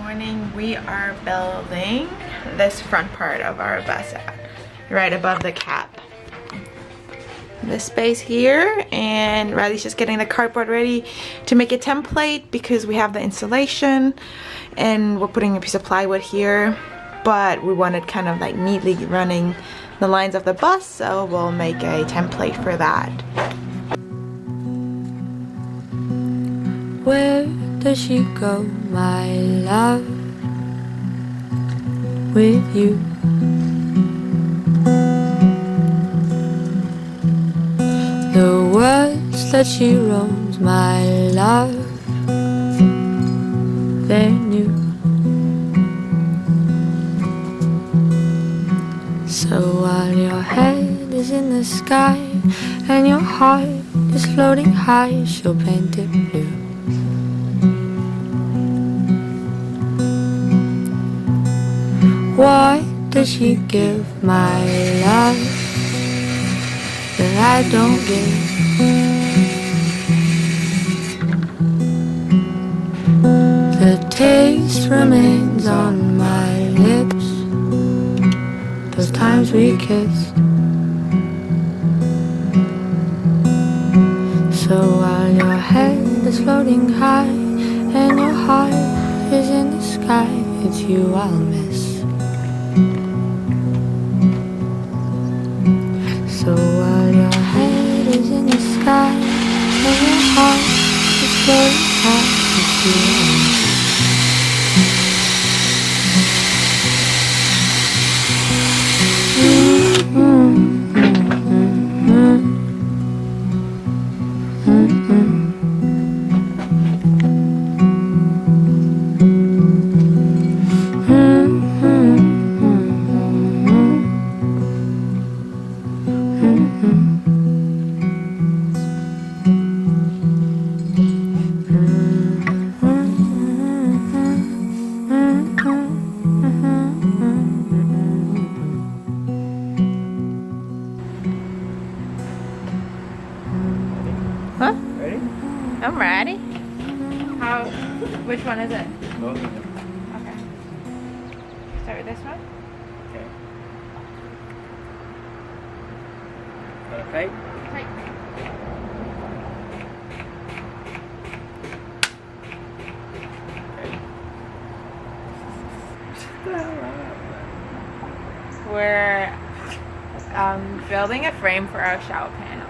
morning. We are building this front part of our bus right above the cap. This space here, and Riley's just getting the cardboard ready to make a template because we have the installation and we're putting a piece of plywood here, but we wanted kind of like neatly running the lines of the bus, so we'll make a template for that. Where does she go, my love, with you? The words that she roams, my love, they're new. So while your head is in the sky and your heart is floating high, she'll paint it blue. What does she give, my love, that I don't give? The taste remains on my lips, those times we kissed. So while your head is floating high and your heart is in the sky, it's you I'll miss. So while your head is in the sky and your heart is floating high, it's you I'll miss. Huh? Ready? I'm ready. Which one is it? Both of them. Okay. Start with this one? Okay. Okay. Tight. We're building a frame for our shower panel.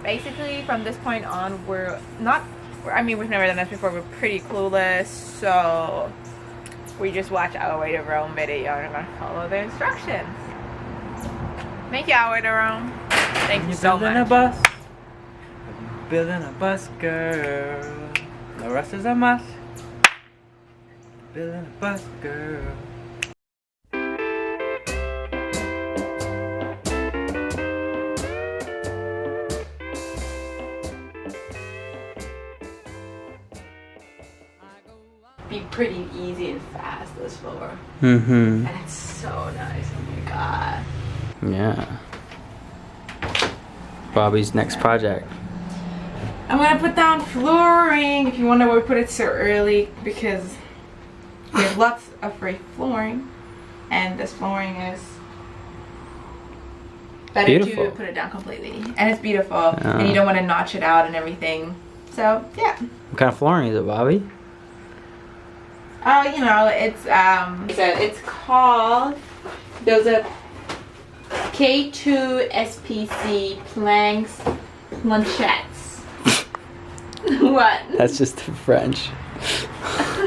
Basically, from this point on, we've never done this before. We're pretty clueless, so we just watch Our Way to Rome video and we're gonna follow the instructions. Make your way to Rome. Thank you so Building much. a bus. Building a bus, girl. The rest is a must. Building a bus, girl. Be pretty easy and fast, this floor. Mm-hmm. And it's so nice. Oh my god. Yeah. Bobby's next project. I'm gonna put down flooring. If you wonder why we put it so early, because we have lots of free flooring, and this flooring is better Beautiful. to put it down completely. And it's beautiful, and you don't want to notch it out and everything. So yeah. What kind of flooring is it, Bobby? Oh, you know, it's called, those are K2 SPC planks planchettes. What? That's just French.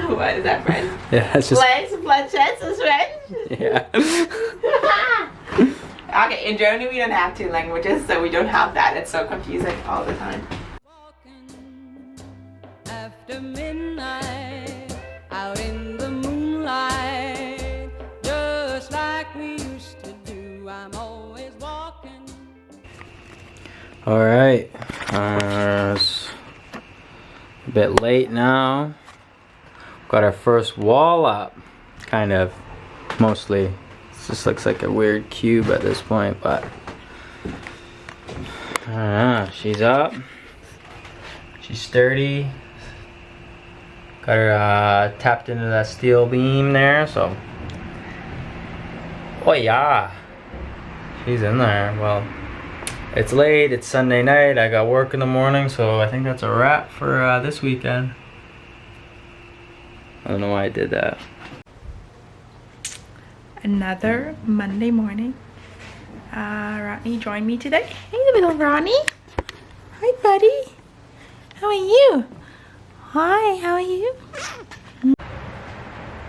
What is that, French? Yeah, that's just. Planks planchettes is French? Yeah. Okay, in Germany we don't have two languages, so we don't have that. It's so confusing all the time. After midnight, out in the moonlight, just like we used to do, I'm always walking. All right. It's a bit late now. Got our first wall up, kind of, mostly. It just looks like a weird cube at this point, but I don't know. She's up. She's sturdy. Got her tapped into that steel beam there, so. Oh yeah. She's in there. Well, it's late, it's Sunday night, I got work in the morning, so I think that's a wrap for this weekend. I don't know why I did that. Another Monday morning. Ronnie joined me today. Hey little Ronnie. Hi buddy. How are you? Hi, how are you?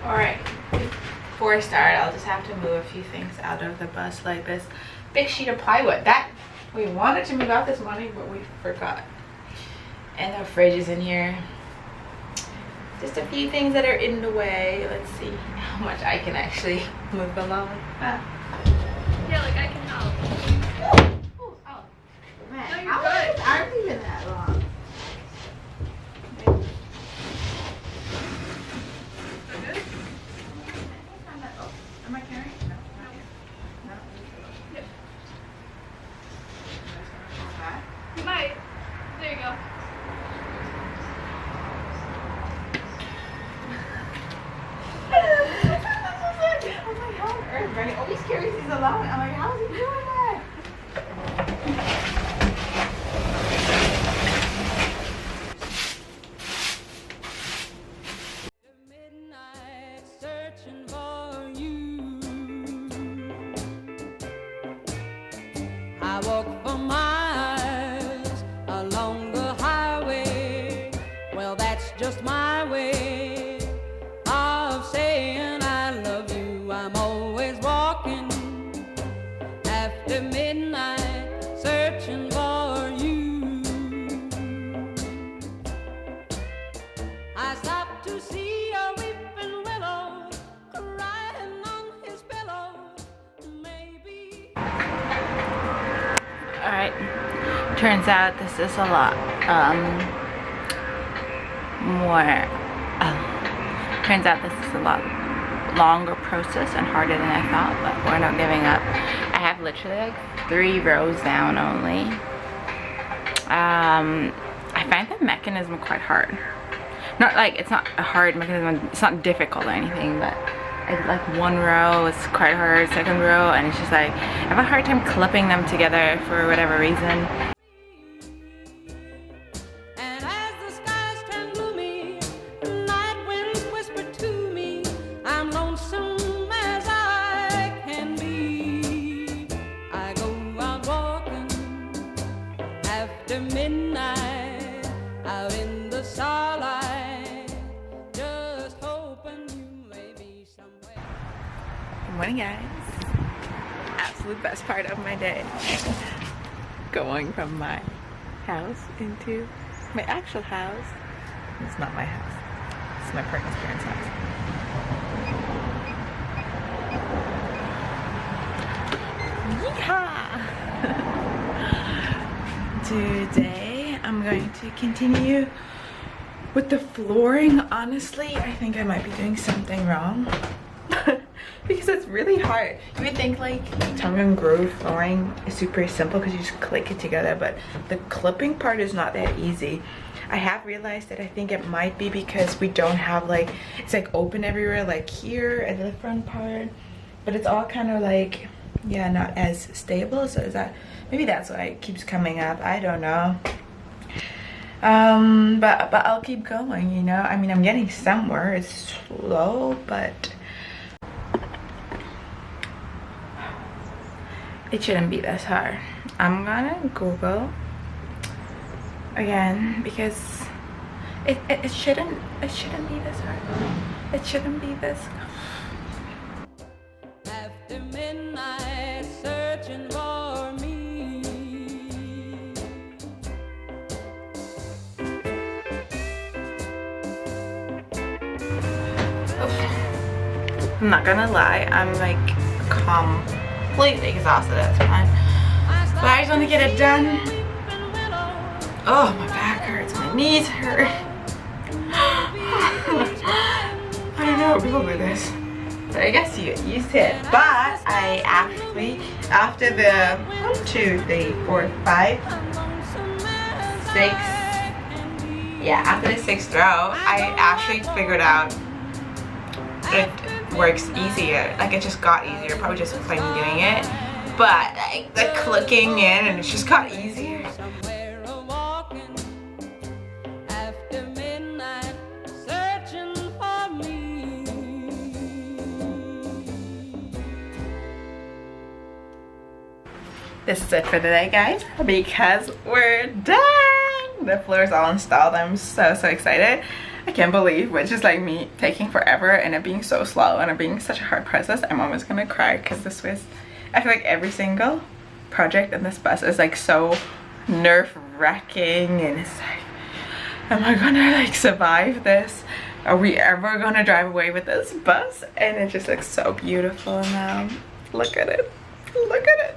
Alright, before I start, I'll just have to move a few things out of the bus, like this big sheet of plywood. That we wanted to move out this morning, but we forgot. And the fridge is in here. Just a few things that are in the way. Let's see how much I can actually move along. Ah. Yeah, like I can help. Oh, man. No, you're How good. long aren't even that long? Am I carrying? No. No. Yep. Okay. You might. There you go. I was like, how on earth? Bernie always carries these alone. I'm like, how is he doing that? Midnight searching for you. I walk for miles along the highway. Well, that's just my way of saying I love you. I'm always walking after midnight searching for you. I stopped to see a weeping willow crying on his pillow. Maybe. Alright. Turns out this is a lot more. Turns out this is a lot longer process and harder than I thought, but we're not giving up. I have literally like 3 rows down only. I find the mechanism quite hard. Not like it's not a hard mechanism, it's not difficult or anything, but I did like 1 row, it's quite hard, 2nd row, and it's just like I have a hard time clipping them together for whatever reason. And as the skies turn gloomy, night winds whisper to me, I'm lonesome as I can be. I go out walking after midnight, out in the starlight, just hoping you may be somewhere. Good morning, guys. Absolute best part of my day. Going from my house into my actual house. It's not my house. It's my partner's parents' house. Yeehaw! Today I'm going to continue with the flooring. Honestly, I think I might be doing something wrong. Because it's really hard. You would think like tongue and groove flooring is super simple because you just click it together, but the clipping part is not that easy. I have realized that I think it might be because we don't have like, it's like open everywhere, like here at the front part, but it's all kind of like, yeah, not as stable. So is that, maybe that's why it keeps coming up. I don't know. But I'll keep going, you know. I mean, I'm getting somewhere. It's slow, but it shouldn't be this hard. I'm gonna Google again because it shouldn't be this hard. It shouldn't be this. After midnight searching for me. I'm not gonna lie, I'm like completely exhausted at this point. But I just want to get it done. Oh, my back hurts, my knees hurt. I don't know, people do this. But I guess you get used to it. But I actually, after the 1, 2, 3, 4, 5, 6, Yeah, after the 6th row, I actually figured out it works easier. Like it just got easier, probably just plain doing it. But like the clicking in and it just got easier. Somewhere a-walking after midnight, searching for me. This is it for today, guys, because we're done. The floor is all installed. I'm so excited. I can't believe, which is like me taking forever and it being so slow and it being such a hard process. I'm almost gonna cry because this was, I feel like every single project in this bus is like so nerve-wracking, and it's like, am I gonna like survive this? Are we ever gonna drive away with this bus? And it just looks so beautiful now. Look at it. Look at it.